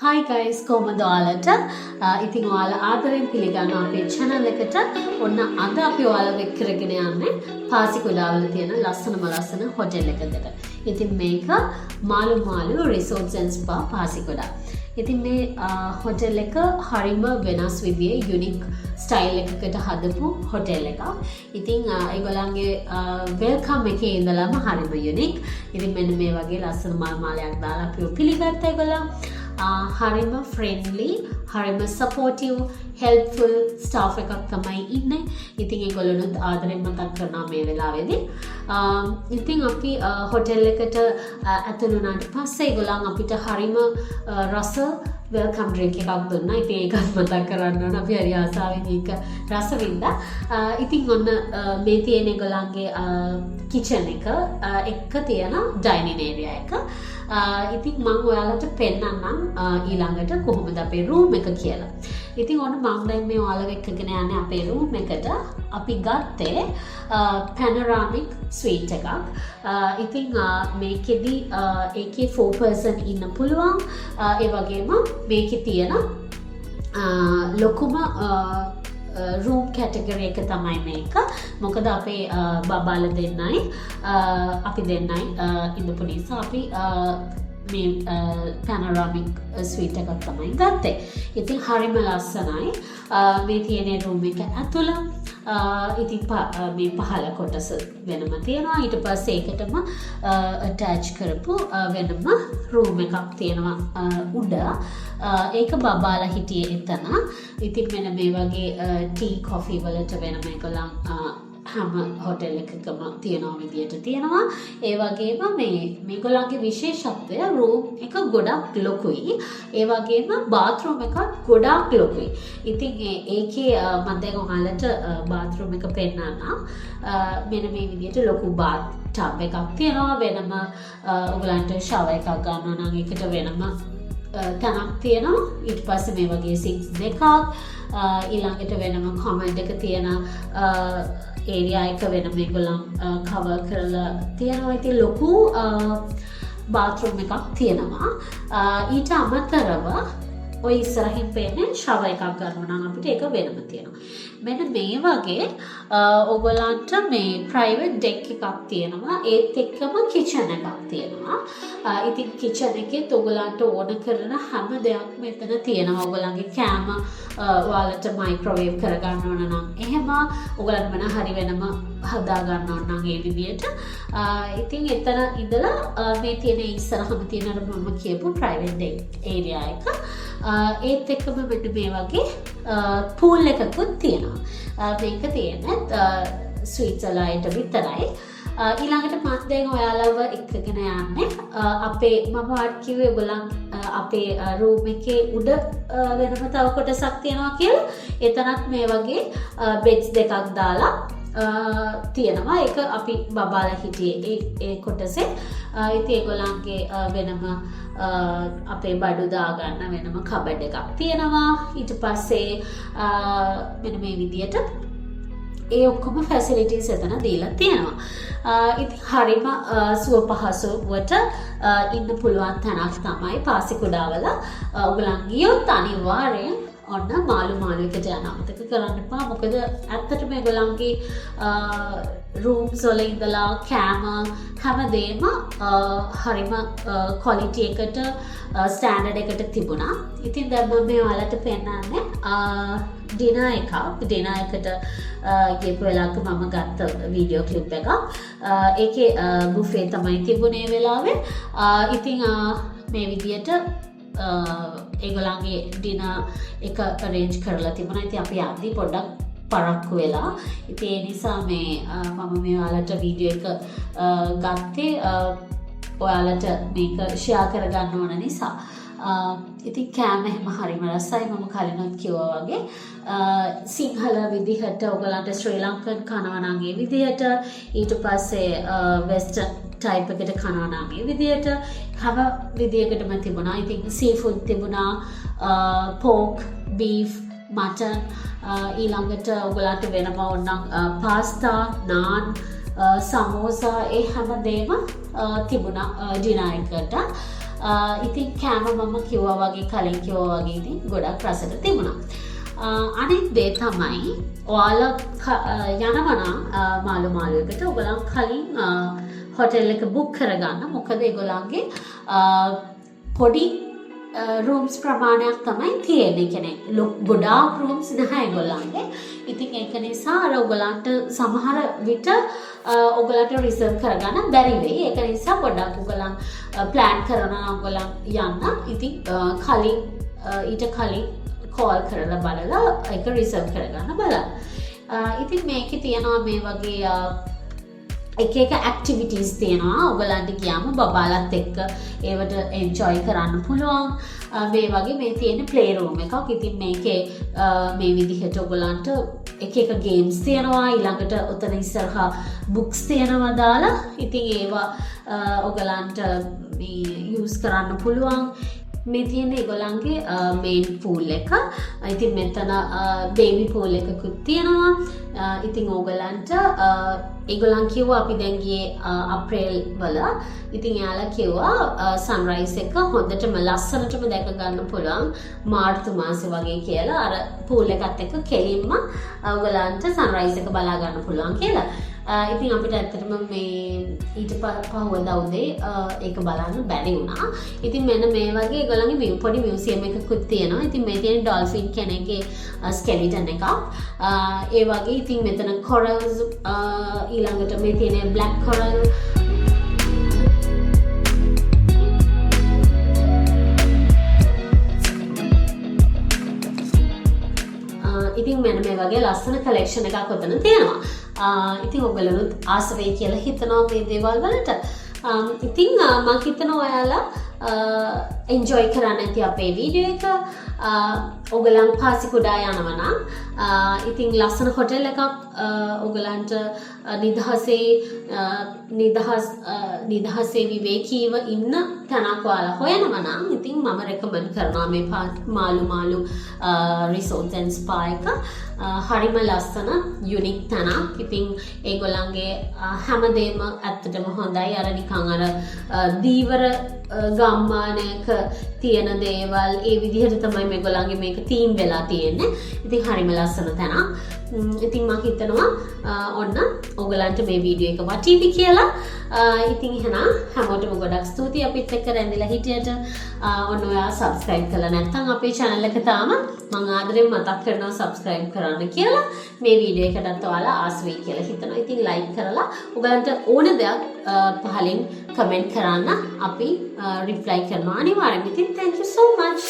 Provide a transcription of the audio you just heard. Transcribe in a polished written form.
Hi guys, කොහොමද ඔයාලට? ඉතින් ඔයාලා ආදරෙන් පිළිගන්න අපේ channel එකට ඔන්න අද අපි ඔයාලව එක්ක කරගෙන යන්නේ පාසිකුඩාවල තියෙන ලස්සන හොටෙල් එකකට. ඉතින් මේක මාළු Resorts and Spa පාසිකුඩා. ඉතින් මේ හොටෙල් එක හරිම වෙනස් විදිහේ unique style එකකට හදපු හොටෙල් එකක්. ඉතින් ඒගොල්ලන්ගේ welcome එකේ ඉඳලාම හරිම unique. ඉතින් මෙන්න මේ වගේ ලස්සන මාලයක් දාලා අපිව පිළිගත්ත ඒගොල්ලන්. හරිම friendly, හරිම supportive, helpful staff එකක් තමයි ඉන්නේ. ඉතින් ඒගොල්ලොනුත් ආදරෙන් මතක් කරනවා මේ වෙලාවේදී. ඉතින් අපි හොටෙල් එකට ඇතුළු වුණාට පස්සේ ඒගොල්ලන් අපිට හරිම රස welcome drink එකක් දුන්නා. ඉතින් ඒකත් මතක් කරන්න ඕන. අපි හරි ආසාවෙන් ඒක රස වින්දා. ඉතින් ඔන්න මේ තියෙන ඒගොල්ලන්ගේ kitchen එක තියෙන dining area එක. ඉතින් මම ඔයාලට පෙන්නන්නම් ඊළඟට කොහොමද අපේ room එක කියලා. ඉතින් ඔන්න මම දැන් මේ ඔයාලව එක්කගෙන යන්නේ අපේ room එකට. අපි ගත්තේ panoramic suite එකක්. ඉතින් මේකෙදි ඒකේ 4 person ඉන්න පුළුවන්. ඒ වගේම මේකේ තියෙන ලොකුම room category එක තමයි මේක. මොකද අපේ බබාල දෙන්නයි අපි දෙන්නයි ඉඳපු නිසා අපි මේ panoramic suite එකක් තමයි ගත්තේ. ඉතින් හරිම ලස්සනයි. මේ තියෙන room එක ඇතුළ ඉතින් මේ පහළ කොටස වෙනම තියෙනවා. ඊට පස්සේ ඒකටම attach කරපු වෙනම room එකක් තියෙනවා උඩ. ඒක බබාලා හිටියේ එතන. ඉතින් මෙන්න මේ වගේ tea coffee වලට වෙනම ඒගොල්ලන් හැම හොටෙල් එකකම තියෙනවා විදියට තියෙනවා. ඒ වගේම මේගොල්ලන්ගේ විශේෂත්වය room එක ගොඩක් ලොකුයි. ඒ වගේම bathroom එකත් ගොඩක් ලොකුයි. ඉතින් ඒකේ මම දැන් ඔයාලට bathroom එක පෙන්නන්නම්. මෙන්න මේ විදියට ලොකු bath tub එකක් තියෙනවා. වෙනම ඔයගලන්ට shower එකක් ගන්නවා නම් ඒකට වෙනම තැනක් තියෙනවා. ඊට පස්සේ මේ වගේ sinks දෙකක් ඊළඟට වෙනම command එක තියෙන area එක වෙනම ඒගොල්ලන් cover කරලා තියෙනවා. ඉතින් ලොකු bathroom එකක් තියෙනවා. ඊට අමතරව ඔය ඉස්සරහින් පේන්නේ shower එකක් ගන්නවා නම් අපිට ඒක වෙනම තියෙනවා. මෙන්න මේ වගේ ඔයගොල්ලන්ට මේ private deck එකක් තියෙනවා. ඒත් එක්කම kitchen එකක් තියෙනවා. ඉතින් kitchen එකෙත් ඔයගොල්ලන්ට ඕන කරන හැම දෙයක්ම එතන තියෙනවා. ඔයගොල්ලන්ගේ කෑම ඔයාලට microwave කරගන්න ඕන නම් එහෙම ඔයගොල්ලන් වෙන හරි වෙනම හදා ගන්න ඕන නම් ඒ විදියට. ඉතින් එතන ඉඳලා මේ තියෙන ඉස්සරහම තියෙන අර මම කියපු private deck area එක ඒත් එක්කම මෙන්න මේ වගේ pool එකකුත් තියෙනවා. මේක තියෙන්නේ suites වලට විතරයි. ඊළඟට මම දැන් ඔයාලව එක්කගෙන යන්නේ අපේ මම වාට කිව්වේ ඔයගොල්ලන් අපේ room එකේ උඩ වෙනම තව කොටසක් තියෙනවා කියලා. එතනත් මේ වගේ beds දෙකක් දාලා තියෙනවා. ඒක අපි බබාලා හිටියේ ඒ කොටසේ. ඉතින් ඒගොල්ලන්ගේ වෙනම අපේ බඩු දාගන්න වෙනම කබඩ් එකක් තියෙනවා. ඊට පස්සේ මෙන්න මේ විදියට ඒ ඔක්කොම facilities එතන දීලා තියෙනවා. ඉතින් හරිම සුව පහසුවට ඉන්න පුළුවන් තැනක් තමයි පාසිකුඩාවල. ඔයගලන් ගියොත් අනිවාර්යෙන් ඔන්න මාළුකට යන්න අමතක කරන්න එපා. මොකද ඇත්තටම මේගොල්ලන්ගේ rooms වල ඉඳලා කෑම හැමදේම හරිම quality එකට standard එකට තිබුණා. ඉතින් දැන් මම මේ ඔයාලට පෙන්නන්නේ dinner එකක්. dinner එකට ගියපු වෙලාවක මම ගත්ත වීඩියෝ ක්ලිප් එකක්. ඒකේ buffet තමයි තිබුණේ වෙලාවේ. ඉතින් මේ විදියට ඒගොල්ලන්ගේ ඩිනර් එක arrange කරලා තිබුණා. ඉතින් අපි යද්දී පොඩ්ඩක් පරක්කු වෙලා. ඉතින් ඒ නිසා මම මේ ඔයාලට වීඩියෝ එක ගත්තේ ඔයාලට මේක share කරගන්න ඕන නිසා. ඉතින් කෑම එහෙම හරිම රසයි. මම කලිනුත් කිව්වා වගේ සිංහල විදිහට ඔයගලන්ට ශ්‍රී ලංකන් කනවා නම් ඒ විදිහට, ඊට පස්සේ වෙස්ටර්න් ටයිප් එකට කනවා නම් ඒ විදිහට හැම විදිහකටම තිබුණා. ඉතින් සීෆුඩ් තිබුණා, පෝක්, බීෆ්, මටන්, ඊළඟට ඔයගලන්ට වෙනම ඕනනම් පාස්තා, නාන්, සමෝසා ඒ හැමදේම තිබුණා ඩිනර් එකට. ඉතින් කෑම මම කිව්වා වගේ කලින් කිව්වා වගේ ඉතින් ගොඩක් රසට තිබුණා. අනිත් දේ තමයි ඔයාලා යනවනම් මාළු මාළුවකට ඔයගොල්ලන් කලින් හොටෙල් එක බුක් කරගන්න. මොකද ඒගොල්ලන්ගේ පොඩි රූම්ස් ප්‍රමාණයක් තමයි තියෙන්නේ. කියන්නේ ගොඩාක් රූම්ස් නැහැ ඒගොල්ලන්ගේ. ඉතින් ඒක නිසා අර ඔයගොල්ලන්ට සමහර විට ඔයගොල්ලන්ට රිසර්ව් කරගන්න බැරි වෙයි. ඒක නිසා පොඩ්ඩක් ඔයගොල්ලන් ප්ලෑන් කරනවා ඔයගොල්ලන් යන්න. ඉතින් ඊට කලින් කෝල් කරලා බලලා ඒක රිසර්ව් කරගන්න බලන්න. ඉතින් මේකේ තියෙනවා මේ වගේ එක ඇක්ටිවිටීස් තියෙනවා. ඔයගලන්ට ගියාම බබාලත් එක්ක ඒවට එන්ජොයි කරන්න පුළුවන්. මේ වගේ මේ තියෙන ප්ලේ රූම් එකක්. ඉතින් මේකේ මේ විදිහට ඔයගලන්ට එක ගේම්ස් තියෙනවා. ඊළඟට උතන ඉස්සරහා බුක්ස් තියෙනවා දාලා. ඉතින් ඒවා ඔයගලන්ට මේ යූස් කරන්න පුළුවන්. මේ තියෙන ඒගොල්ලන්ගේ මේන් පූල් එක. ඉතින් මෙතන බේබි පූල් එකකුත් තියෙනවා. ඉතින් ඕගලන්ට ඒගොල්ලන් කිව්වා අපි දැන් ගියේ අප්‍රේල් වල. ඉතින් එයාලා කිව්වා සන්රයිස් එක හොඳටම ලස්සනටම දැක ගන්න පුළුවන් මාර්තු මාසේ වගේ කියලා. අර පූල් එකත් එක්ක කෙලින්ම ඕගලන්ට සන්රයිස් එක බලා ගන්න පුළුවන් කියලා. ඉතින් අපිට ඇත්තටම මේ ඊට පහුවදා උදේ ඒක බලන්න බැරි වුණා. ඉතින් මෙන්න මේ වගේ ඒගොල්ලන්ගේ පොඩි මියුසියම් එකකුත් තියෙනවා. ඉතින් මේ තියෙන ඩොල්ෆින් කෙනෙක්ගේ ස්කෙලිටන් එකක්. ඒ වගේ ඉතින් මෙතන කොරල්ස් ඊළඟට මේ තියෙන බ්ලැක් කොරල් ඉතින් මෙන්න මේ වගේ ලස්සන කලෙක්ෂන් එකක් ඔතන තියෙනවා. ඉතින් ඔයගලනුත් ආස වෙයි කියලා හිතනවා මේ දේවල් වලට. ඉතින් මම හිතනවා ඔයාලා එන්ජොයි කරන්න ඇති අපේ වීඩියෝ එක. ඔයගලන් පාසිකුඩා යනවා නම් ඉතින් ලස්සන හොටෙල් එකක් ඔයගලන්ට නිදහසේ විවේකීව ඉන්න තැනක් ඔයාලා හොයනවා නම් ඉතින් මම රෙකමන්ඩ් කරනවා මේ මාළු රිසෝට්ස් ඇන්ඩ් ස්පා එක. හරිම ලස්සන යුනික් තැනක්. ඉතින් ඒගොල්ලන්ගේ හැමදේම ඇත්තටම හොඳයි. අර නිකන් අර දීවර ගම්මානයක තියෙන දේවල් ඒ විදිහට තමයි මේගොල්ලන්ගේ මේක තීම් වෙලා තියෙන්නේ. ඉතින් හරිම ලස්සන තැනක්. ඉතින් මම හිතනවා ඔන්න ඔයගලන්ට මේ වීඩියෝ එක වටීවි කියලා. ඉතින් එහෙනම් හැමෝටම ගොඩක් ස්තුතියි අපිත් එක්ක රැඳිලා හිටියට. ඔන්න ඔයා සබ්ස්ක්‍රයිබ් කරලා නැත්නම් අපේ channel එක තාම මම ආදරෙන් මතක් කරනවා සබ්ස්ක්‍රයිබ් කරන්න කියලා. මේ වීඩියෝ එකටත් ඔයාලා ආස වෙයි කියලා හිතනවා. ඉතින් ලයික් කරලා ඔයගලන්ට ඕන දෙයක් පහලින් කමෙන්ට් කරන්න අපි රිප්ලයි කරනවා අනිවාර්යෙන්ම. ඉතින් thank you so much.